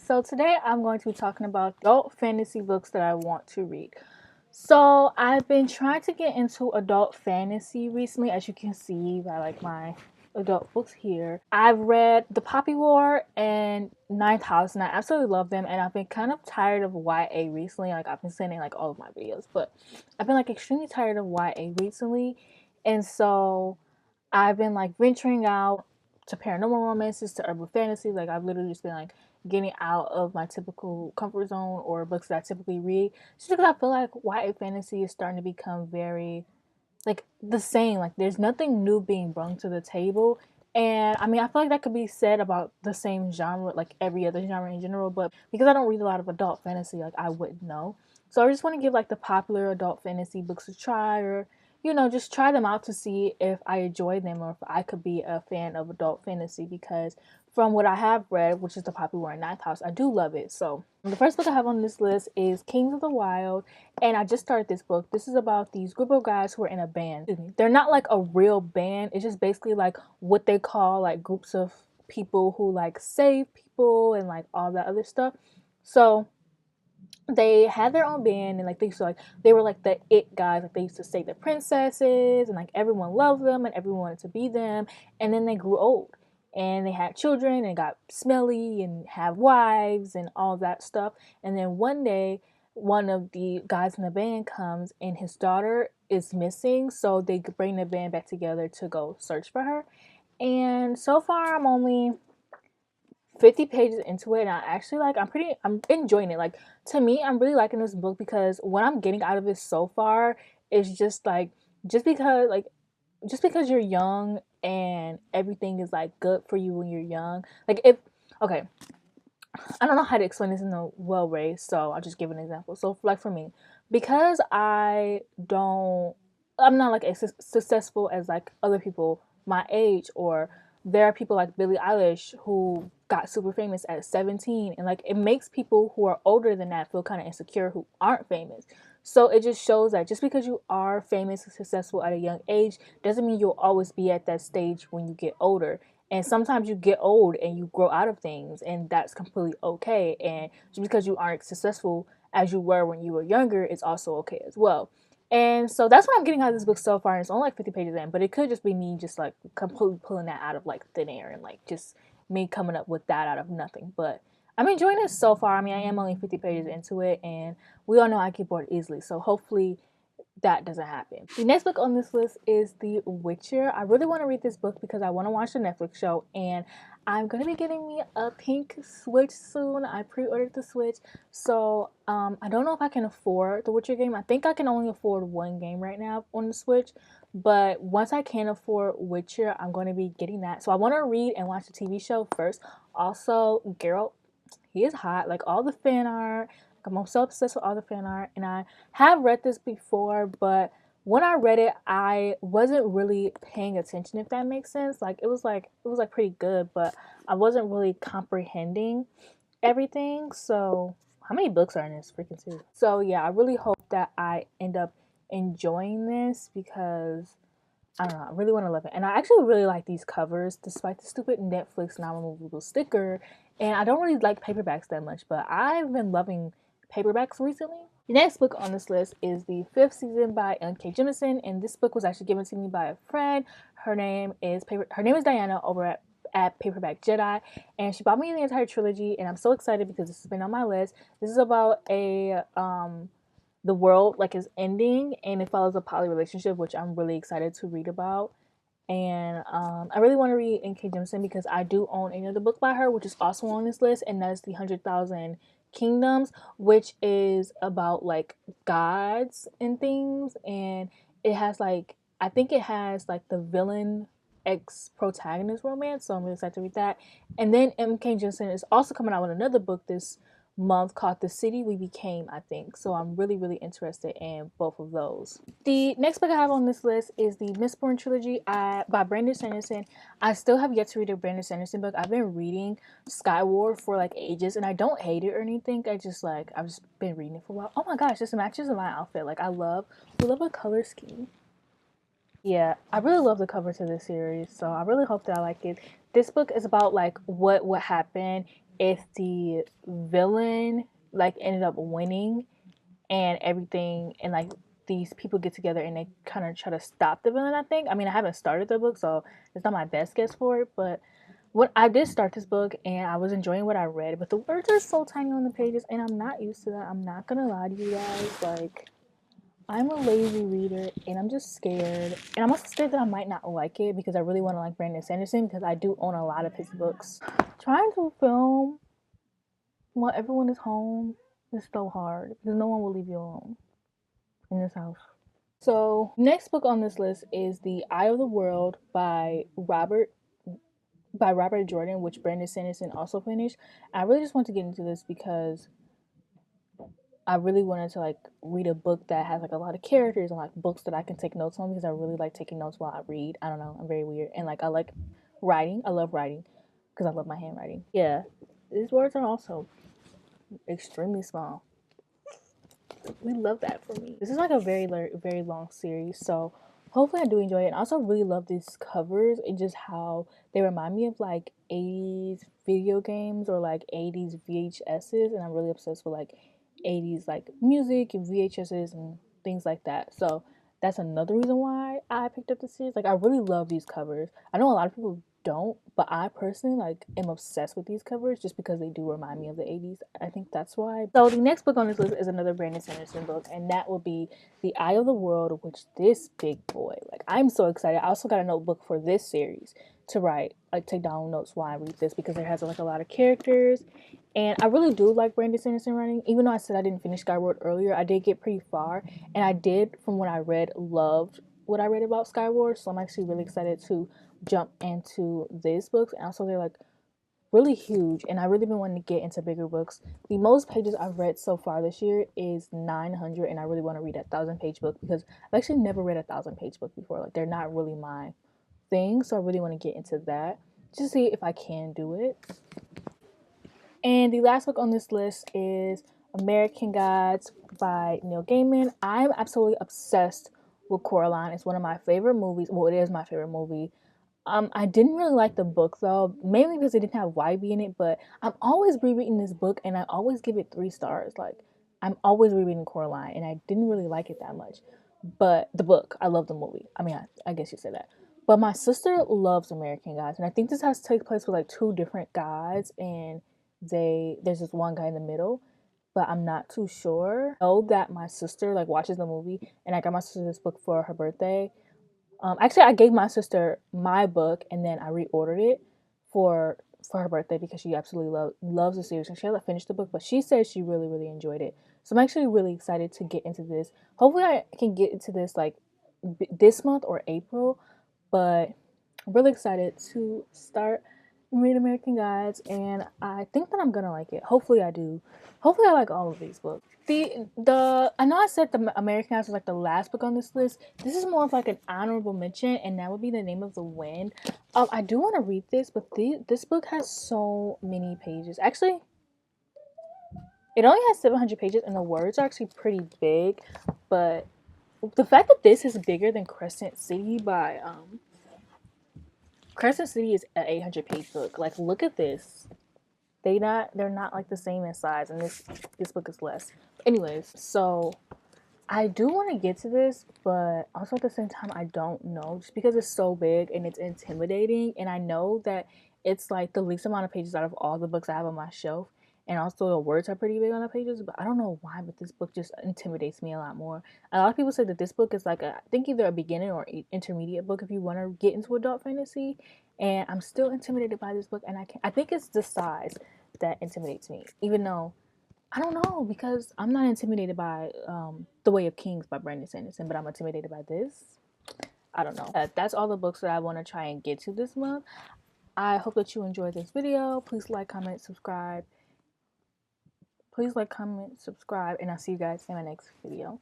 So today I'm going to be talking about adult fantasy books that I want to read. So I've been trying to get into adult fantasy recently, as you can see by like my adult books here. I've read The Poppy War and Ninth House, and I absolutely love them. And I've been kind of tired of YA recently. Like I've been sending like all of my videos, but I've been like extremely tired of YA recently, and so I've been like venturing out to paranormal romances, to urban fantasy. Like I've literally just been like getting out of my typical comfort zone or books that I typically read. Just because I feel like YA fantasy is starting to become very like the same. Like there's nothing new being brought to the table. And I mean, I feel like that could be said about the same genre, like every other genre in general. But because I don't read a lot of adult fantasy, like I wouldn't know. So I just want to give like the popular adult fantasy books a try, or just try them out to see if I enjoy them or if I could be a fan of adult fantasy. Because from what I have read, which is The Poppy War and Ninth House, I do love it. So the first book I have on this list is Kings of the Wild, and I just started this book. This is about these group of guys who are in a band. They're not like a real band. It's just basically like what they call like groups of people who like save people and like all that other stuff. So they had their own band, and like they were like the it guys. Like they used to save the princesses, and like everyone loved them and everyone wanted to be them. And then they grew old and they had children and got smelly and have wives and all that stuff. And then one day one of the guys in the band comes and his daughter is missing, so they bring the band back together to go search for her. And so far I'm only 50 pages into it, and I actually I'm enjoying it. Like, to me, I'm really liking this book because what I'm getting out of it so far is just like just because like just because you're young and everything is like good for you when you're young. Like, if okay, I don't know how to explain this in a well way, so I'll just give an example. So like for me, because I'm not like as successful as like other people my age, or there are people like Billie Eilish who got super famous at 17, and like it makes people who are older than that feel kind of insecure who aren't famous. So it just shows that just because you are famous and successful at a young age doesn't mean you'll always be at that stage when you get older. And sometimes you get old and you grow out of things, and that's completely okay. And just because you aren't successful as you were when you were younger, it's also okay as well. And so that's what I'm getting out of this book so far. And it's only like 50 pages in, but it could just be me just like completely pulling that out of like thin air and like just me coming up with that out of nothing. But I'm enjoying it so far. I mean, I am only 50 pages into it, and we all know I get bored easily. So hopefully that doesn't happen. The next book on this list is The Witcher. I really want to read this book because I want to watch the Netflix show, and I'm going to be getting me a pink Switch soon. I pre-ordered the Switch, so I don't know if I can afford the Witcher game. I think I can only afford one game right now on the Switch, but once I can afford Witcher, I'm going to be getting that. So I want to read and watch the TV show first. Also, Geralt, he is hot. Like all the fan art, I'm so obsessed with all the fan art, and I have read this before, but when I read it, I wasn't really paying attention, if that makes sense. Like it was like pretty good, but I wasn't really comprehending everything. So how many books are in this freaking series? So yeah, I really hope that I end up enjoying this because I don't know, I really want to love it. And I actually really like these covers, despite the stupid Netflix non-removable sticker. And I don't really like paperbacks that much, but I've been loving paperbacks recently. The next book on this list is the fifth season by N.K. Jemisin, and this book was actually given to me by a friend. Her name is Diana over at Paperback Jedi, and she bought me the entire trilogy, and I'm so excited because this has been on my list. This is about the world like is ending, and it follows a poly relationship, which I'm really excited to read about. And I really want to read N.K. Jemisin because I do own another book by her, which is also on this list, and that is the 100,000 Kingdoms, which is about like gods and things. And it has like, I think it has like the villain ex protagonist romance, so I'm really excited to read that. And then M.K. Jemisin is also coming out with another book this month called The City We Became, I think. So I'm really, really interested in both of those. The next book I have on this list is the Mistborn trilogy by Brandon Sanderson. I still have yet to read a Brandon Sanderson book. I've been reading Skyward for like ages, and I don't hate it or anything. I've just been reading it for a while. Oh my gosh, this matches my outfit. Like we love a color scheme. Yeah, I really love the cover to this series, so I really hope that I like it. This book is about like what would happen if the villain like ended up winning and everything, and like these people get together and they kind of try to stop the villain. I think. I mean, I haven't started the book, so it's not my best guess for it. But what I did start this book and I was enjoying what I read, but the words are so tiny on the pages, and I'm not used to that. I'm not gonna lie to you guys. Like, I'm a lazy reader and I'm just scared. And I'm also scared that I might not like it because I really want to like Brandon Sanderson because I do own a lot of his books. Trying to film while everyone is home is so hard because no one will leave you alone in this house. So, next book on this list is The Eye of the World by Robert Jordan, which Brandon Sanderson also finished. I really just want to get into this because I really wanted to like read a book that has like a lot of characters and like books that I can take notes on because I really like taking notes while I read. I don't know, I'm very weird. And like I like writing. I love writing because I love my handwriting. Yeah. These words are also extremely small. We love that for me. This is like a very long series, so hopefully I do enjoy it. And I also really love these covers and just how they remind me of like 80s video games or like 80s VHSs, and I'm really obsessed with like 80s like music and VHSs and things like that. So that's another reason why I picked up the series. Like I really love these covers. I know a lot of people don't, but I personally like am obsessed with these covers just because they do remind me of the 80s. I think that's why. So the next book on this list is another Brandon Sanderson book, and that will be The Eye of the World, which this big boy, like I'm so excited. I also got a notebook for this series to write, like take down notes while I read this because it has like a lot of characters. And I really do like Brandon Sanderson writing. Even though I said I didn't finish Skyward earlier, I did get pretty far. And I did, from what I read, loved what I read about Skyward. So I'm actually really excited to jump into these books. And also they're like really huge. And I really been wanting to get into bigger books. The most pages I've read so far this year is 900. And I really want to read a 1,000-page book because I've actually never read a 1,000-page book before. Like they're not really my thing. So I really want to get into that. Just see if I can do it. And the last book on this list is American Gods by Neil Gaiman. I'm absolutely obsessed with Coraline. It's one of my favorite movies. Well, it is my favorite movie. I didn't really like the book though, mainly because it didn't have YB in it. But I'm always rereading this book, and I always give it 3 stars. Like I'm always rereading Coraline, and I didn't really like it that much. But the book, I love the movie. I mean, I guess you said that. But my sister loves American Gods, and I think this has to take place with like two different gods, and there's this one guy in the middle, but I'm not too sure. I know that my sister like watches the movie, and I got my sister this book for her birthday. Actually, I gave my sister my book, and then I reordered it for her birthday because she absolutely loves the series. And she hasn't finished the book, but she says she really enjoyed it. So I'm actually really excited to get into this. Hopefully, I can get into this like this month or April. But I'm really excited to start read American Gods, and I think that I'm gonna like it. Hopefully, I do. Hopefully, I like all of these books. The I know I said the American Gods was like the last book on this list. This is more of like an honorable mention, and that would be The Name of the Wind. I do want to read this, but this book has so many pages. Actually, it only has 700 pages, and the words are actually pretty big. But the fact that this is bigger than Crescent City by Crescent City is an 800-page book. Like, look at this. They're not like the same in size, and this book is less. But anyways, so I do want to get to this, but also at the same time I don't know, just because it's so big and it's intimidating, and I know that it's like the least amount of pages out of all the books I have on my shelf, and also the words are pretty big on the pages, but I don't know why, but this book just intimidates me a lot more. A lot of people say that this book is like I think either a beginner or intermediate book if you want to get into adult fantasy, and I'm still intimidated by this book, and I think it's the size that intimidates me, even though I don't know, because I'm not intimidated by The Way of Kings by Brandon Sanderson, but I'm intimidated by this. I don't know. That's all the books that I want to try and get to this month. I hope that you enjoyed this video. Please like, comment, subscribe. Please like, comment, subscribe, and I'll see you guys in my next video.